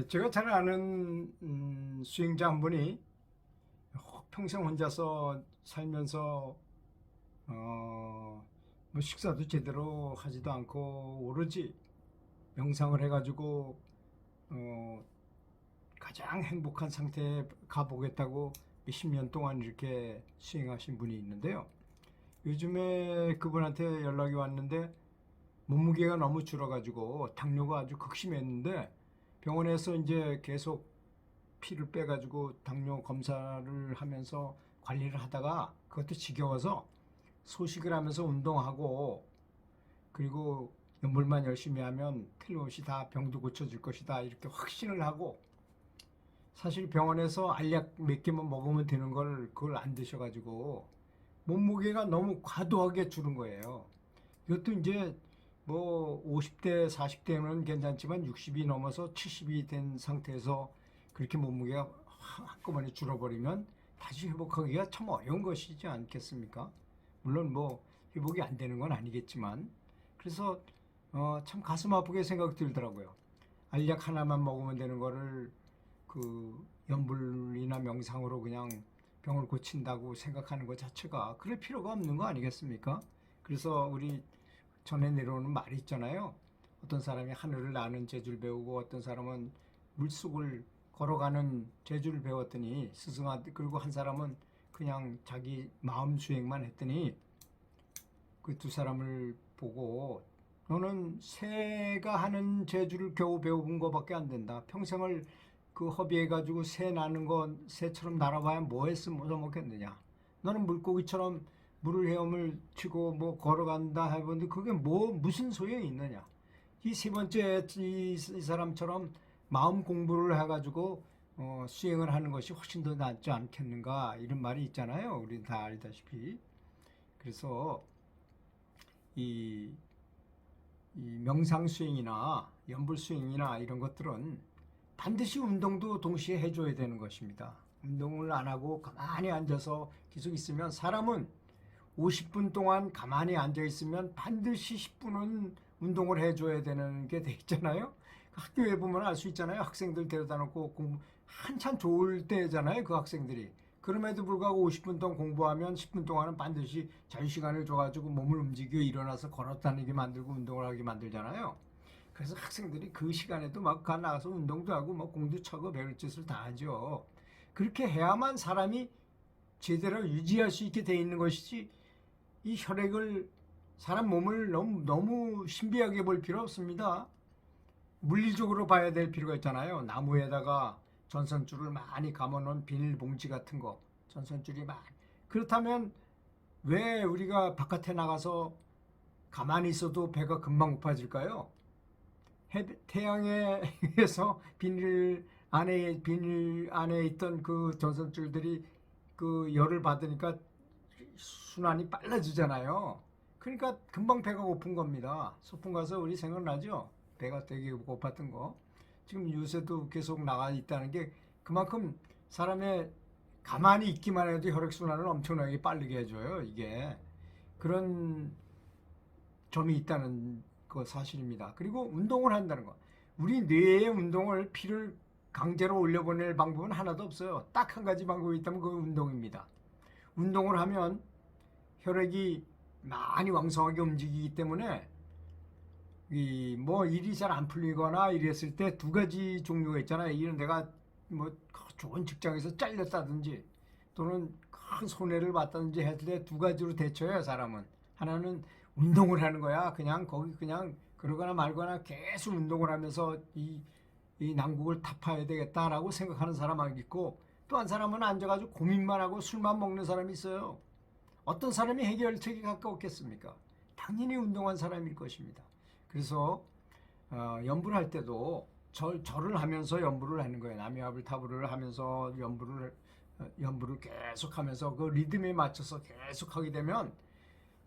제가 잘 아는 수행자 한 분이 평생 혼자서 살면서 뭐 식사도 제대로 하지도 않고 오로지 명상을 해가지고 어, 가장 행복한 상태에 가보겠다고 몇십 년 동안 이렇게 수행하신 분이 있는데요. 요즘에 그분한테 연락이 왔는데 몸무게가 너무 줄어가지고 당뇨가 아주 극심했는데 병원에서 이제 계속 피를 빼가지고 당뇨 검사를 하면서 관리를 하다가 그것도 지겨워서 소식을 하면서 운동하고 그리고 연물만 열심히 하면 틀림없이 다 병도 고쳐질 것이다 이렇게 확신을 하고 사실 병원에서 알약 몇 개만 먹으면 되는 걸 그걸 안 드셔가지고 몸무게가 너무 과도하게 줄은 거예요. 이것도 이제 뭐 50대, 40대는 괜찮지만 60이 넘어서 70이 된 상태에서 그렇게 몸무게가 한꺼번에 줄어버리면 다시 회복하기가 참 어려운 것이지 않겠습니까? 물론 뭐 회복이 안 되는 건 아니겠지만 그래서 참 가슴 아프게 생각이 들더라고요. 알약 하나만 먹으면 되는 거를 그 연불이나 명상으로 그냥 병을 고친다고 생각하는 것 자체가 그럴 필요가 없는 거 아니겠습니까? 그래서 우리 전해 내려오는 말이 있잖아요. 어떤 사람이 하늘을 나는 재주를 배우고 어떤 사람은 물속을 걸어가는 재주를 배웠더니 스승한테 그리고 한 사람은 그냥 자기 마음 수행만 했더니 그 두 사람을 보고 너는 새가 하는 재주를 겨우 배운 거밖에 안 된다. 평생을 그 허비해가지고 새 나는 거 새처럼 날아봐야 뭐 했으면 먹겠느냐. 너는 물고기처럼 물을 헤엄을 치고 뭐 걸어간다 해보는데 그게 뭐 무슨 소용이 있느냐. 이 세 번째 이 사람처럼 마음 공부를 해가지고 수행을 하는 것이 훨씬 더 낫지 않겠는가 이런 말이 있잖아요. 우리 다 알다시피. 그래서 이, 이 명상 수행이나 연불 수행이나 이런 것들은 반드시 운동도 동시에 해줘야 되는 것입니다. 운동을 안 하고 가만히 앉아서 계속 있으면 사람은 50분 동안 가만히 앉아 있으면 반드시 10분은 운동을 해줘야 되는 게 돼 있잖아요. 학교에 보면 알 수 있잖아요. 학생들 데려다 놓고 공부 한참 좋을 때잖아요. 그 학생들이. 그럼에도 불구하고 50분 동안 공부하면 10분 동안은 반드시 자유시간을 줘가지고 몸을 움직여 일어나서 걸어다니게 만들고 운동을 하게 만들잖아요. 그래서 학생들이 그 시간에도 막 나가서 운동도 하고 뭐 공도 차고 배울 짓을 다 하죠. 그렇게 해야만 사람이 제대로 유지할 수 있게 돼 있는 것이지 이 혈액을 사람 몸을 너무 신비하게 볼 필요 없습니다. 물리적으로 봐야 될 필요가 있잖아요. 나무에다가 전선줄을 많이 감아놓은 비닐봉지 같은 거 전선줄이 많이 그렇다면 왜 우리가 바깥에 나가서 가만히 있어도 배가 금방 고파질까요? 태양에서 비닐 안에 있던 그 전선줄들이 그 열을 받으니까 순환이 빨라지잖아요. 그러니까 금방 배가 고픈 겁니다. 소풍 가서 우리 생각나죠? 배가 되게 고팠던 거. 지금 요새도 계속 나가 있다는 게 그만큼 사람의 가만히 있기만 해도 혈액순환을 엄청나게 빠르게 해줘요. 이게 그런 점이 있다는 거 사실입니다. 그리고 운동을 한다는 거. 우리 뇌의 운동을 피를 강제로 올려보낼 방법은 하나도 없어요. 딱 한 가지 방법이 있다면 그 운동입니다. 운동을 하면 혈액이 많이 왕성하게 움직이기 때문에 이 뭐 일이 잘 안 풀리거나 이랬을 때 두 가지 종류가 있잖아요. 이런 내가 뭐 좋은 직장에서 잘렸다든지 또는 큰 손해를 봤다든지 했을 때 두 가지로 대처해요. 사람은 하나는 운동을 하는 거야. 그냥 거기 그냥 그러거나 말거나 계속 운동을 하면서 이 난국을 타파해야 되겠다라고 생각하는 사람이 있고 또 한 사람은 앉아가지고 고민만 하고 술만 먹는 사람이 있어요. 어떤 사람이 해결책이 가까웠겠습니까? 당연히 운동한 사람일 것입니다. 그래서 연불을 할 때도 절을 하면서 연불을 하는 거예요. 나미와불타불을 하면서 연불을 계속하면서 그 리듬에 맞춰서 계속 하게 되면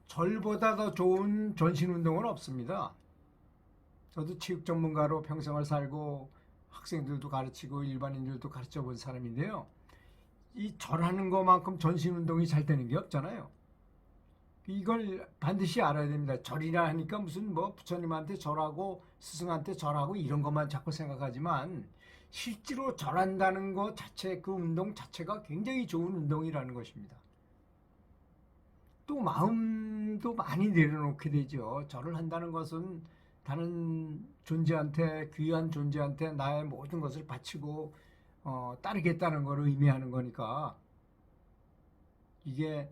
절보다 더 좋은 전신 운동은 없습니다. 저도 체육 전문가로 평생을 살고 학생들도 가르치고 일반인들도 가르쳐 본 사람인데요. 이 절하는 것만큼 전신 운동이 잘 되는 게 없잖아요. 이걸 반드시 알아야 됩니다. 절이라 하니까 무슨 뭐 부처님한테 절하고 스승한테 절하고 이런 것만 자꾸 생각하지만 실제로 절한다는 것 자체, 그 운동 자체가 굉장히 좋은 운동이라는 것입니다. 또 마음도 많이 내려놓게 되죠. 절을 한다는 것은 다른 존재한테, 귀한 존재한테 나의 모든 것을 바치고 따르겠다는 걸 의미하는 거니까 이게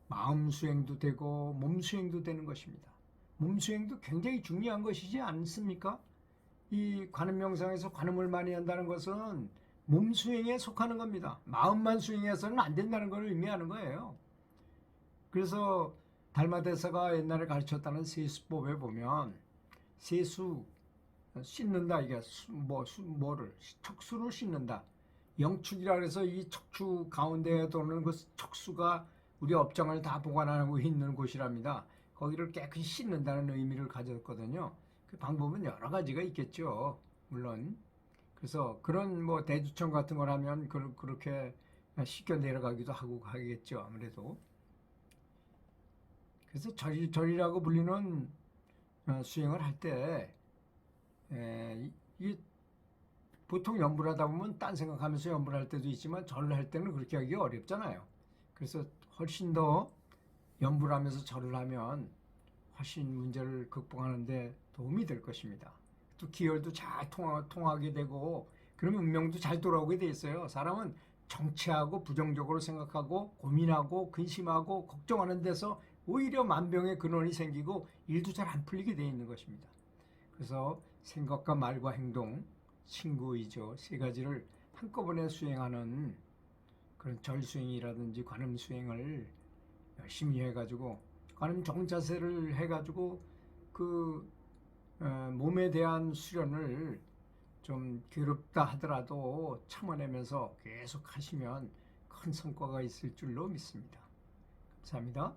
마음 수행도 되고 몸 수행도 되는 것입니다. 몸 수행도 굉장히 중요한 것이지 않습니까? 이 관음 명상에서 관음을 많이 한다는 것은 몸 수행에 속하는 겁니다. 마음만 수행해서는 안 된다는 걸 의미하는 거예요. 그래서 달마대사가 옛날에 가르쳤다는 세수법에 보면 세수 씻는다, 이게 뭐를 척수를 씻는다. 영축이라 그래서 이 척추 가운데에 도는 그 척수가 우리 업장을 다 보관하고 있는 곳이랍니다. 거기를 깨끗이 씻는다는 의미를 가졌거든요. 그 방법은 여러 가지가 있겠죠, 물론. 그래서 그런 뭐 대주청 같은 걸 하면 그렇게 씻겨 내려가기도 하고 하겠죠, 아무래도. 그래서 절이라고 불리는 수행을 할 때 보통 연불 하다 보면 딴 생각하면서 연불 할 때도 있지만 절을 할 때는 그렇게 하기 어렵잖아요. 그래서 훨씬 더 연불하면서 절을 하면 훨씬 문제를 극복하는 데 도움이 될 것입니다. 또 기혈도 잘 통하게 되고 그러면 운명도 잘 돌아오게 돼 있어요. 사람은 정치하고 부정적으로 생각하고 고민하고 근심하고 걱정하는 데서 오히려 만병의 근원이 생기고 일도 잘 안 풀리게 돼 있는 것입니다. 그래서 생각과 말과 행동, 신구의죠, 세 가지를 한꺼번에 수행하는 그런 절수행이라든지 관음수행을 열심히 해가지고 관음 정자세를 해가지고 그 몸에 대한 수련을 좀 괴롭다 하더라도 참아내면서 계속 하시면 큰 성과가 있을 줄로 믿습니다. 감사합니다.